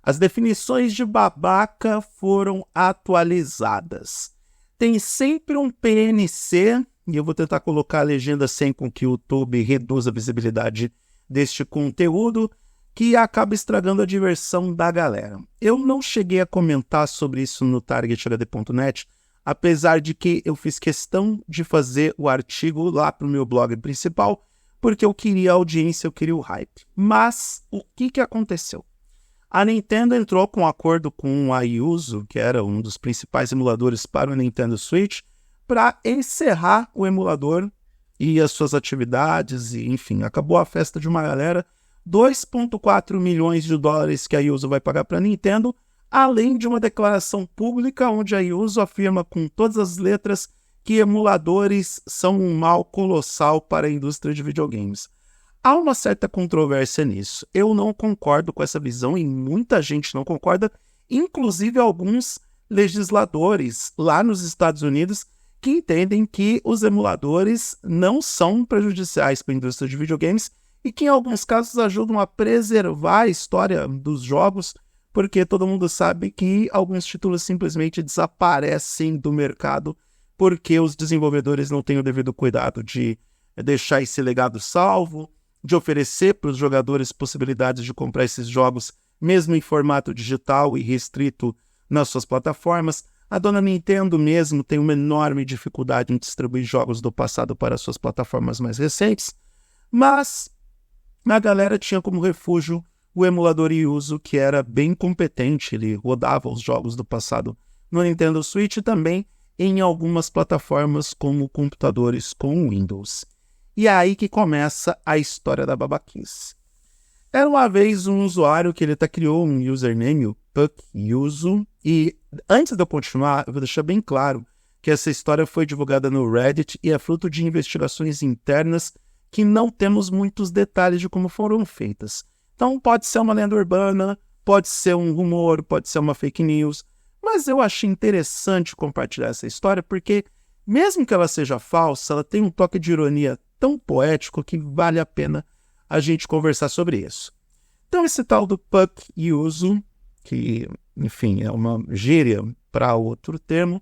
As definições de babaca foram atualizadas. Tem sempre um PNC, e eu vou tentar colocar a legenda sem com que o YouTube reduza a visibilidade deste conteúdo, que acaba estragando a diversão da galera. Eu não cheguei a comentar sobre isso no targethd.net, apesar de que eu fiz questão de fazer o artigo lá para o meu blog principal, porque eu queria audiência, eu queria o hype. Mas o que aconteceu? A Nintendo entrou com um acordo com a Yuzu, que era um dos principais emuladores para o Nintendo Switch, para encerrar o emulador e as suas atividades, e enfim, acabou a festa de uma galera. 2,4 milhões de dólares que a Yuzu vai pagar para a Nintendo, além de uma declaração pública onde a Yuzu afirma com todas as letras que emuladores são um mal colossal para a indústria de videogames. Há uma certa controvérsia nisso. Eu não concordo com essa visão e muita gente não concorda, inclusive alguns legisladores lá nos Estados Unidos que entendem que os emuladores não são prejudiciais para a indústria de videogames e que em alguns casos ajudam a preservar a história dos jogos, porque todo mundo sabe que alguns títulos simplesmente desaparecem do mercado porque os desenvolvedores não têm o devido cuidado de deixar esse legado salvo, de oferecer para os jogadores possibilidades de comprar esses jogos mesmo em formato digital e restrito nas suas plataformas. A dona Nintendo mesmo tem uma enorme dificuldade em distribuir jogos do passado para suas plataformas mais recentes, mas a galera tinha como refúgio o emulador Yuzu, que era bem competente, ele rodava os jogos do passado no Nintendo Switch e também em algumas plataformas como computadores com Windows. E é aí que começa a história da babaquice. Era uma vez um usuário que ele até criou um username, o PuckYuzu, e antes de eu continuar, eu vou deixar bem claro que essa história foi divulgada no Reddit e é fruto de investigações internas que não temos muitos detalhes de como foram feitas. Então pode ser uma lenda urbana, pode ser um rumor, pode ser uma fake news, mas eu achei interessante compartilhar essa história porque, mesmo que ela seja falsa, ela tem um toque de ironia tão poético que vale a pena a gente conversar sobre isso. Então esse tal do PuckYuzu, que enfim é uma gíria para outro termo,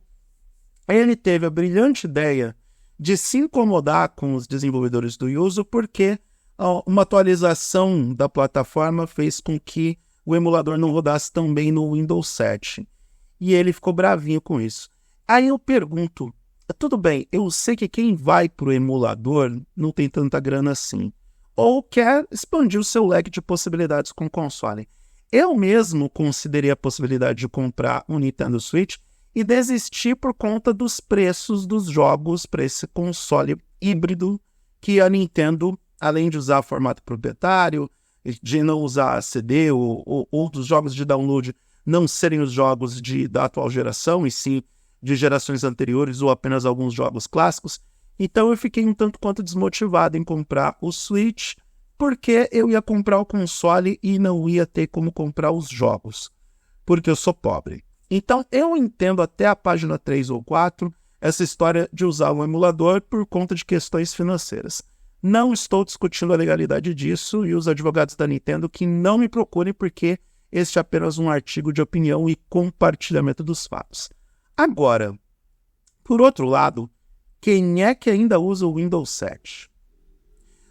ele teve a brilhante ideia de se incomodar com os desenvolvedores do Yuzu porque uma atualização da plataforma fez com que o emulador não rodasse tão bem no Windows 7. E ele ficou bravinho com isso. Aí eu pergunto, tudo bem, eu sei que quem vai para o emulador não tem tanta grana assim, ou quer expandir o seu leque de possibilidades com o console. Eu mesmo considerei a possibilidade de comprar um Nintendo Switch e desistir por conta dos preços dos jogos para esse console híbrido que a Nintendo, além de usar formato proprietário, de não usar CD ou dos jogos de download não serem os jogos da atual geração, e sim de gerações anteriores ou apenas alguns jogos clássicos. Então eu fiquei um tanto quanto desmotivado em comprar o Switch, porque eu ia comprar o console e não ia ter como comprar os jogos, porque eu sou pobre. Então eu entendo até a página 3 ou 4 essa história de usar um emulador por conta de questões financeiras. Não estou discutindo a legalidade disso e os advogados da Nintendo que não me procurem porque este é apenas um artigo de opinião e compartilhamento dos fatos. Agora, por outro lado, quem é que ainda usa o Windows 7?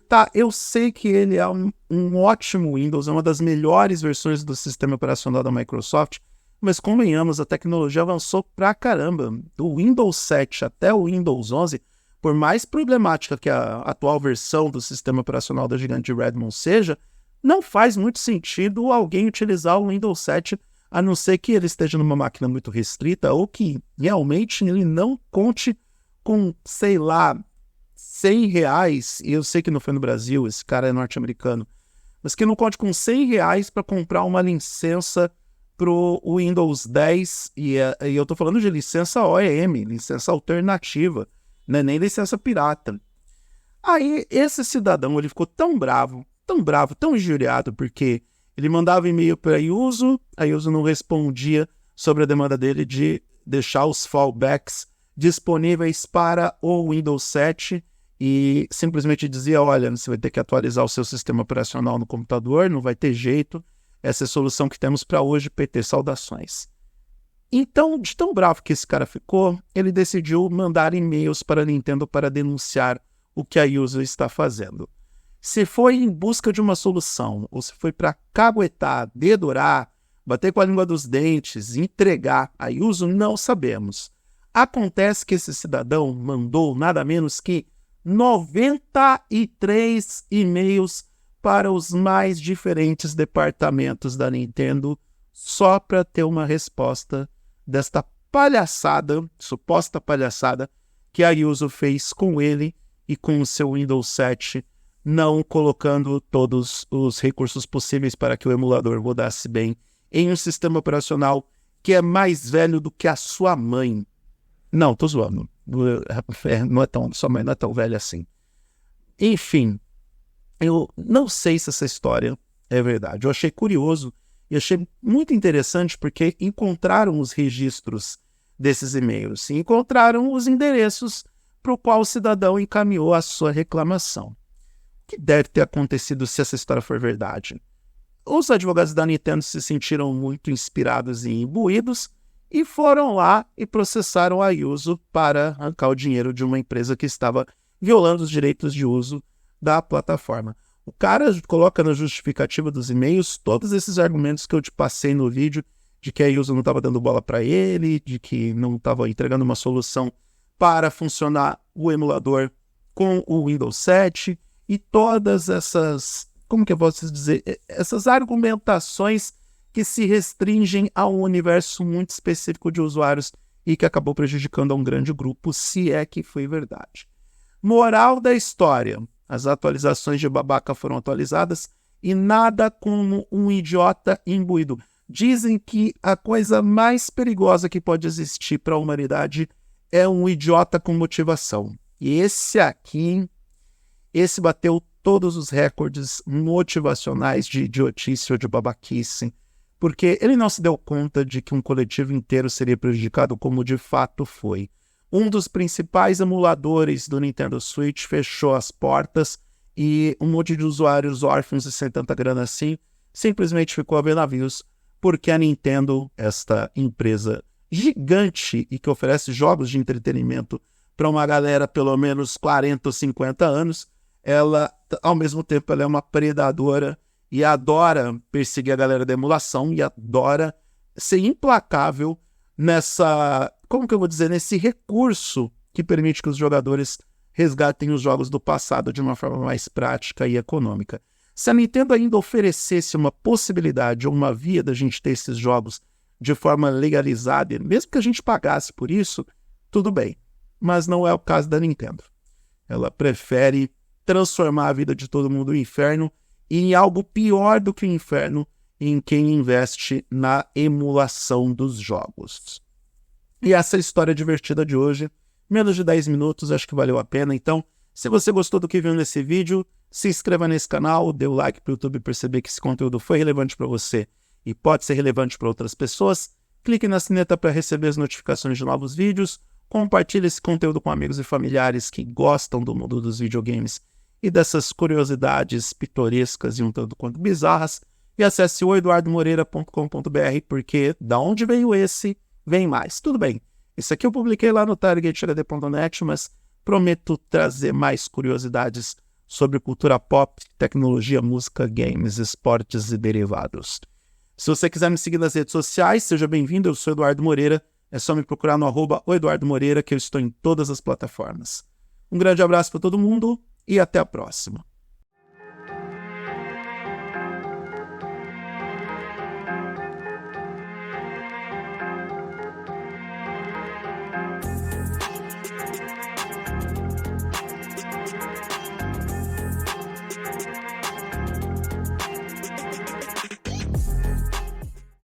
Tá, eu sei que ele é um ótimo Windows, é uma das melhores versões do sistema operacional da Microsoft, mas convenhamos, a tecnologia avançou pra caramba. Do Windows 7 até o Windows 11, por mais problemática que a atual versão do sistema operacional da gigante Redmond seja, não faz muito sentido alguém utilizar o Windows 7, a não ser que ele esteja numa máquina muito restrita ou que realmente ele não conte com, sei lá, R$100, e eu sei que não foi no Brasil, esse cara é norte-americano, mas que não conte com R$100 para comprar uma licença para o Windows 10, e eu estou falando de licença OEM, licença alternativa, não é nem licença pirata. Aí esse cidadão ele ficou tão bravo, tão injuriado, porque ele mandava e-mail para a Yuzu não respondia sobre a demanda dele de deixar os fallbacks disponíveis para o Windows 7 e simplesmente dizia, olha, você vai ter que atualizar o seu sistema operacional no computador, não vai ter jeito, Essa é a solução que temos para hoje, PT, saudações. Então, de tão bravo que esse cara ficou, ele decidiu mandar e-mails para a Nintendo para denunciar o que a Yuzu está fazendo. Se foi em busca de uma solução, ou se foi para caguetar, dedurar, bater com a língua dos dentes, entregar a Yuzu, não sabemos. Acontece que esse cidadão mandou nada menos que 93 e-mails para os mais diferentes departamentos da Nintendo só para ter uma resposta desta palhaçada, suposta palhaçada, que a Yuzu fez com ele e com o seu Windows 7, não colocando todos os recursos possíveis para que o emulador rodasse bem em um sistema operacional que é mais velho do que a sua mãe. Não, tô zoando. Sua mãe não é tão velha assim. Enfim, eu não sei se essa história é verdade. Eu achei curioso e achei muito interessante porque encontraram os registros desses e-mails e encontraram os endereços para o qual o cidadão encaminhou a sua reclamação. O que deve ter acontecido se essa história for verdade? Os advogados da Nintendo se sentiram muito inspirados e imbuídos e foram lá e processaram a Yuzu para arrancar o dinheiro de uma empresa que estava violando os direitos de uso da plataforma. O cara coloca na justificativa dos e-mails todos esses argumentos que eu te passei no vídeo, de que a Yuzu não estava dando bola para ele, de que não estava entregando uma solução para funcionar o emulador com o Windows 7, e todas essas, como que eu posso dizer, essas argumentações que se restringem a um universo muito específico de usuários e que acabou prejudicando a um grande grupo, se é que foi verdade. Moral da história: as atualizações de babaca foram atualizadas e nada como um idiota imbuído. Dizem que a coisa mais perigosa que pode existir para a humanidade é um idiota com motivação. E esse bateu todos os recordes motivacionais de idiotice ou de babaquice, porque ele não se deu conta de que um coletivo inteiro seria prejudicado como de fato foi. Um dos principais emuladores do Nintendo Switch fechou as portas e um monte de usuários órfãos e sem tanta grana assim simplesmente ficou a ver navios, porque a Nintendo, esta empresa gigante e que oferece jogos de entretenimento para uma galera pelo menos 40 ou 50 anos, ela, ao mesmo tempo, ela é uma predadora e adora perseguir a galera da emulação e adora ser implacável nessa, como que eu vou dizer, nesse recurso que permite que os jogadores resgatem os jogos do passado de uma forma mais prática e econômica. Se a Nintendo ainda oferecesse uma possibilidade ou uma via da gente ter esses jogos de forma legalizada, mesmo que a gente pagasse por isso, tudo bem. Mas não é o caso da Nintendo. Ela prefere transformar a vida de todo mundo no inferno e em algo pior do que o inferno, em quem investe na emulação dos jogos. E essa é a história divertida de hoje. Menos de 10 minutos, acho que valeu a pena. Então, se você gostou do que viu nesse vídeo, se inscreva nesse canal, dê o like para o YouTube perceber que esse conteúdo foi relevante para você e pode ser relevante para outras pessoas. Clique na sineta para receber as notificações de novos vídeos. Compartilhe esse conteúdo com amigos e familiares que gostam do mundo dos videogames e dessas curiosidades pitorescas e um tanto quanto bizarras. E acesse oeduardomoreira.com.br, porque da onde veio esse, vem mais. Tudo bem, isso aqui eu publiquei lá no targethd.net, mas prometo trazer mais curiosidades sobre cultura pop, tecnologia, música, games, esportes e derivados. Se você quiser me seguir nas redes sociais, seja bem-vindo, eu sou Eduardo Moreira. É só me procurar no @oeduardomoreira, que eu estou em todas as plataformas. Um grande abraço para todo mundo e até a próxima.